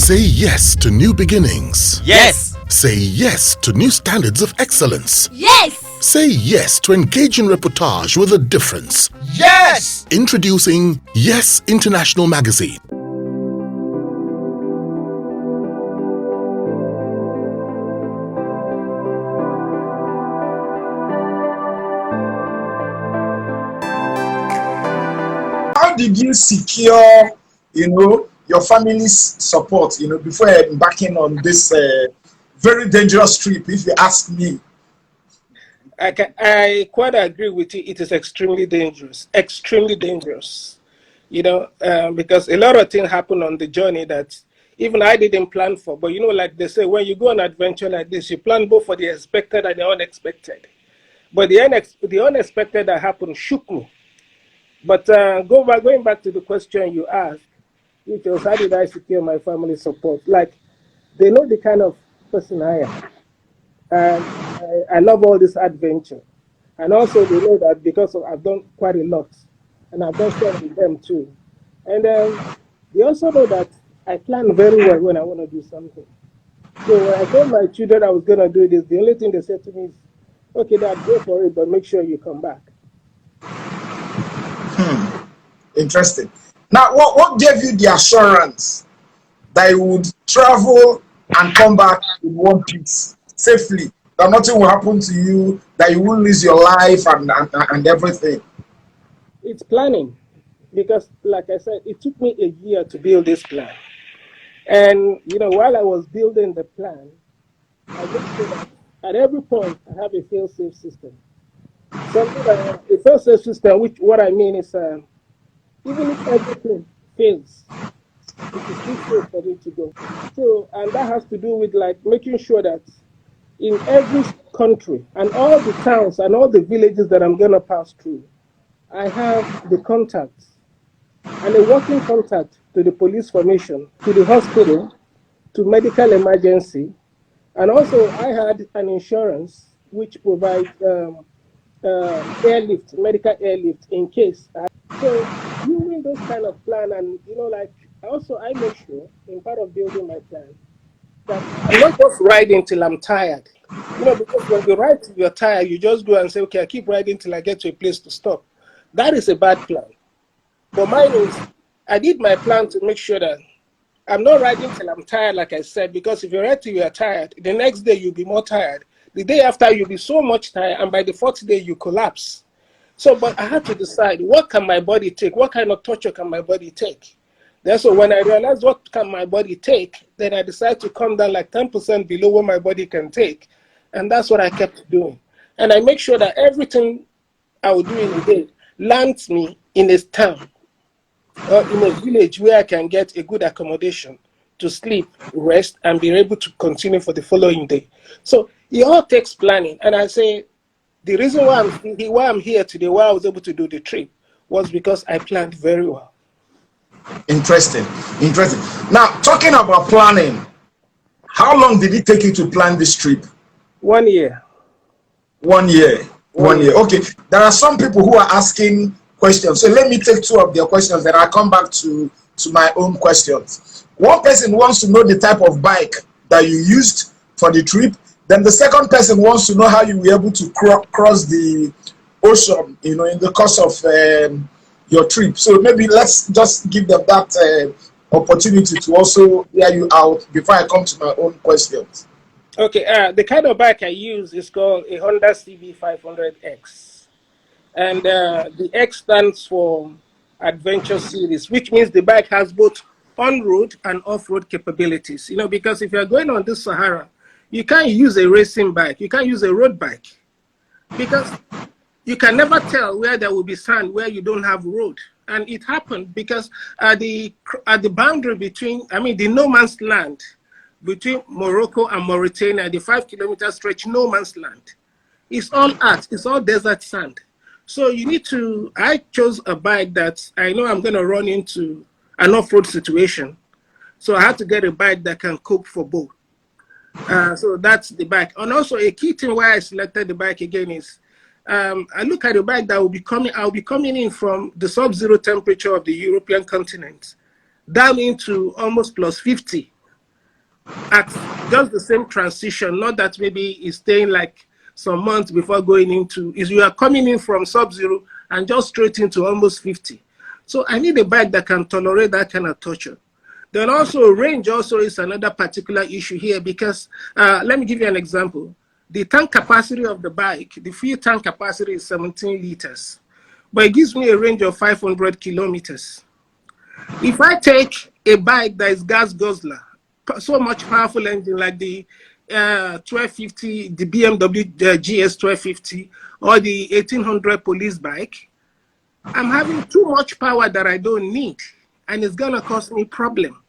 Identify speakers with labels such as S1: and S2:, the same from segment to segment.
S1: Say yes to new beginnings.
S2: Yes.
S1: Say yes to new standards of excellence.
S3: Yes.
S1: Say yes to engaging reportage with a difference.
S2: Yes.
S1: Introducing Yes International Magazine.
S4: How did you secure, your family's support, before embarking on this very dangerous trip, if you ask me?
S5: I quite agree with you. It is extremely dangerous, because a lot of things happen on the journey that even I didn't plan for. But like they say, when you go on an adventure like this, you plan both for the expected and the unexpected. But the unexpected that happened shook me. But going back to the question you asked, which was how did I secure my family support? Like, they know the kind of person I am. And I love all this adventure. And also they know that because I've done quite a lot. And I've done stuff with them too. And they also know that I plan very well when I want to do something. So when I told my children I was going to do this, the only thing they said to me is, okay, Dad, go for it, but make sure you come back.
S4: Interesting. Now, what gave you the assurance that you would travel and come back in one piece safely, that nothing will happen to you, that you won't lose your life and everything?
S5: It's planning, because like I said, it took me a year to build this plan. And while I was building the plan, I just said that at every point I have a fail-safe system. A fail-safe system, which what I mean is even if everything fails, it is still safe for me to go. So, and that has to do with like making sure that in every country and all the towns and all the villages that I'm going to pass through, I have the contacts and a working contact to the police formation, to the hospital, to medical emergency. And also I had an insurance which provides airlift, medical airlift in case. So doing those kind of plan, and also I make sure in part of building my plan that I'm not just riding till I'm tired. Because when you ride till you're tired, you just go and say, okay, I keep riding till I get to a place to stop. That is a bad plan. But mine is, I did my plan to make sure that I'm not riding till I'm tired, like I said, because if you ride till you're tired, the next day you'll be more tired. The day after, you'll be so much tired, and by the fourth day, you collapse. So, but I had to decide, what can my body take? What kind of torture can my body take? Then, so when I realized what can my body take, then I decided to come down like 10% below what my body can take. And that's what I kept doing. And I make sure that everything I would do in a day lands me in a town or in a village where I can get a good accommodation to sleep, rest, and be able to continue for the following day. So it all takes planning. And I say, the reason why I'm here today, why I was able to do the trip, was because I planned very well.
S4: Interesting. Now, talking about planning, how long did it take you to plan this trip?
S5: 1 year.
S4: 1 year. 1 year. Okay. There are some people who are asking questions. So let me take two of their questions, then I'll come back to my own questions. One person wants to know the type of bike that you used for the trip. Then the second person wants to know how you were able to cross the ocean, in the course of your trip. So maybe let's just give them that opportunity to also hear you out before I come to my own questions.
S5: Okay, the kind of bike I use is called a Honda CB500X. And the X stands for Adventure Series, which means the bike has both on-road and off-road capabilities. Because if you're going on this Sahara, you can't use a racing bike. You can't use a road bike. Because you can never tell where there will be sand, where you don't have road. And it happened because at the boundary between, the no man's land between Morocco and Mauritania, the 5-kilometer stretch, no man's land. It's all earth, it's all desert sand. So I chose a bike that I know I'm going to run into an off-road situation. So I had to get a bike that can cope for both. So that's the bike. And also a key thing why I selected the bike again is, I look at the bike that I'll be coming in from the sub-zero temperature of the European continent down into almost plus 50 at just the same transition, not that maybe it's staying like some months before going into, is you are coming in from sub-zero and just straight into almost 50. So I need a bike that can tolerate that kind of torture. Then also range also is another particular issue here because let me give you an example. The tank capacity of the bike, the fuel tank capacity is 17 liters, but it gives me a range of 500 kilometers. If I take a bike that is gas guzzler, so much powerful engine like the 1250, the BMW GS 1250, or the 1800 police bike, I'm having too much power that I don't need, and it's gonna cause me problem.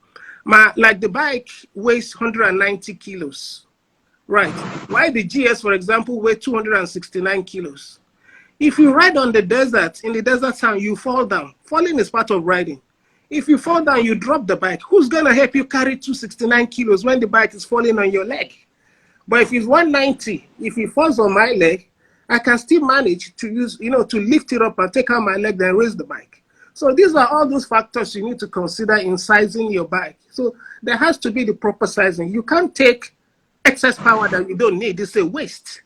S5: Like the bike weighs 190 kilos, right? Why the GS, for example, weighs 269 kilos? If you ride on the desert, in the desert sound, you fall down. Falling is part of riding. If you fall down, you drop the bike. Who's gonna help you carry 269 kilos when the bike is falling on your leg? But if it's 190, if it falls on my leg, I can still manage to use, to lift it up and take out my leg, then raise the bike. So these are all those factors you need to consider in sizing your bike. So there has to be the proper sizing. You can't take excess power that you don't need. It's a waste.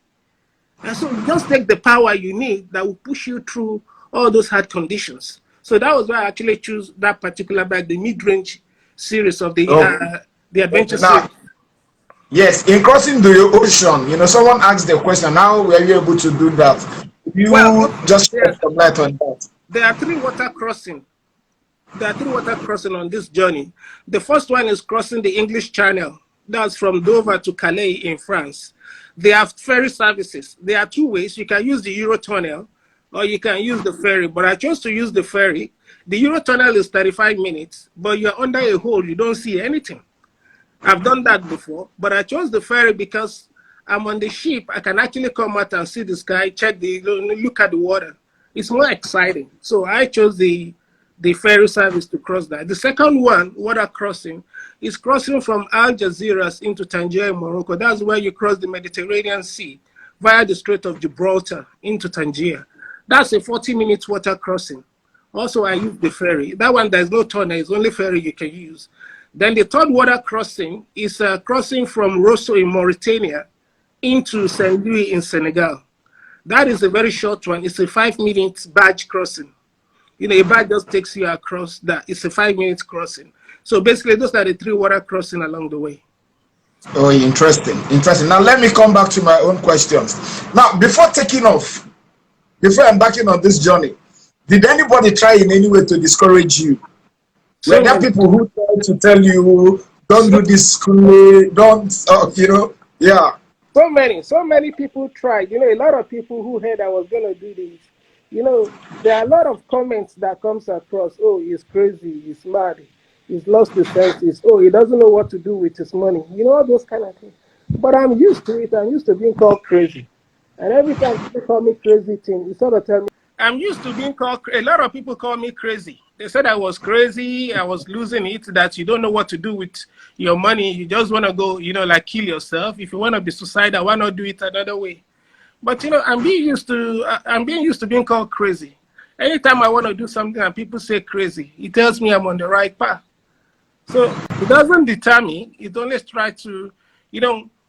S5: And so you just take the power you need that will push you through all those hard conditions. So that was why I actually choose that particular bike, the mid-range series of the adventure series.
S4: Yes, in crossing the ocean, someone asked the question, how were you able to do that?
S5: Well,
S4: You just
S5: yes,
S4: shed some light on that.
S5: there are three water crossings. There are three water crossing on this journey. The first one is crossing the English Channel. That's from Dover to Calais in France. They have ferry services. There are two ways. You can use the Eurotunnel or you can use the ferry. But I chose to use the ferry. The Eurotunnel is 35 minutes, but you're under a hole. You don't see anything. I've done that before, but I chose the ferry because I'm on the ship. I can actually come out and see the sky, look at the water. It's more exciting. So I chose the ferry service to cross that. The second one, water crossing, is crossing from Algeciras into Tangier, Morocco. That's where you cross the Mediterranean Sea via the Strait of Gibraltar into Tangier. That's a 40-minute water crossing. Also, I use the ferry. That one, there's no tunnel. It's only ferry you can use. Then the third water crossing is crossing from Rosso in Mauritania into Saint Louis in Senegal. That is a very short one. It's a 5-minute barge crossing. A barge just takes you across that. It's a 5-minute crossing. So basically, those are the three water crossing along the way.
S4: Oh, interesting. Now, let me come back to my own questions. Now, before embarking on this journey, did anybody try in any way to discourage you? Were there people who tried to tell you, don't do this, don't, yeah.
S5: So many people tried. A lot of people who heard I was going to do this. There are a lot of comments that comes across. Oh, he's crazy, he's mad, he's lost his senses. Oh, he doesn't know what to do with his money. All those kind of things. But I'm used to it. I'm used to being called crazy. And every time people call me crazy thing, you sort of tell me, I'm used to being called, a lot of people call me crazy. They said I was crazy, I was losing it, that you don't know what to do with your money. You just want to go, like kill yourself. If you want to be suicidal, why not do it another way? But, I'm being used to being called crazy. Anytime I want to do something and people say crazy, it tells me I'm on the right path. So it doesn't deter me. It only tries to,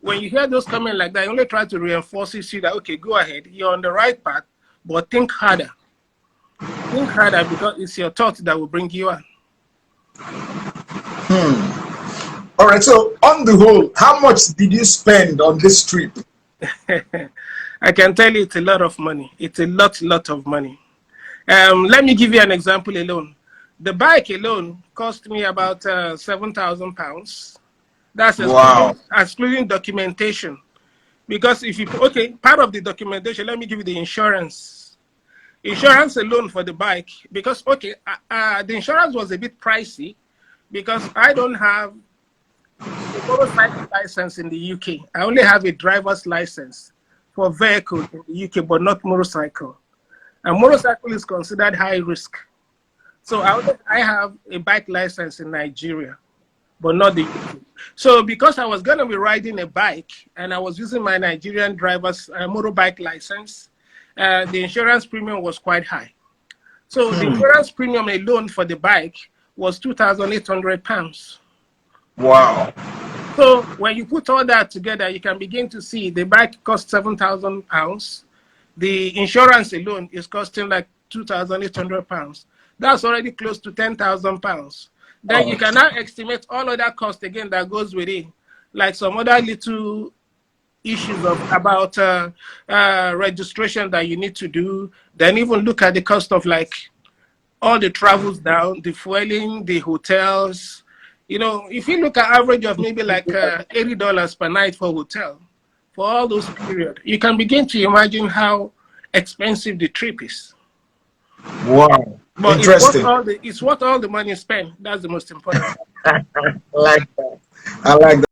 S5: when you hear those comments like that, I only try to reinforce you that, okay, go ahead, you're on the right path. But think harder. Think harder because it's your thoughts that will bring you on.
S4: All right. So on the whole, how much did you spend on this trip?
S5: I can tell you it's a lot of money. It's a lot of money. Let me give you an example alone. The bike alone cost me about £7,000. That's excluding documentation. Because part of the documentation, let me give you the insurance. Insurance alone for the bike, because, the insurance was a bit pricey because I don't have a motorcycle license in the UK. I only have a driver's license for vehicle in the UK, but not motorcycle. And motorcycle is considered high risk. So I have a bike license in Nigeria, but not the UK. So because I was going to be riding a bike and I was using my Nigerian driver's motorbike license, the insurance premium was quite high. So the insurance premium alone for the bike was £2,800.
S4: Wow.
S5: So when you put all that together, you can begin to see the bike costs £7,000. The insurance alone is costing like £2,800. That's already close to £10,000. Then you can now estimate all other costs again that goes with it, like some other little issues of about registration that you need to do. Then even look at the cost of like all the travels down, the fueling, the hotels. You know, if you look at average of maybe like $80 per night for hotel, for all those periods, you can begin to imagine how expensive the trip is.
S4: Wow.
S5: But
S4: Interesting.
S5: it's what all the money spent. That's the most important.
S4: I like that. I like that.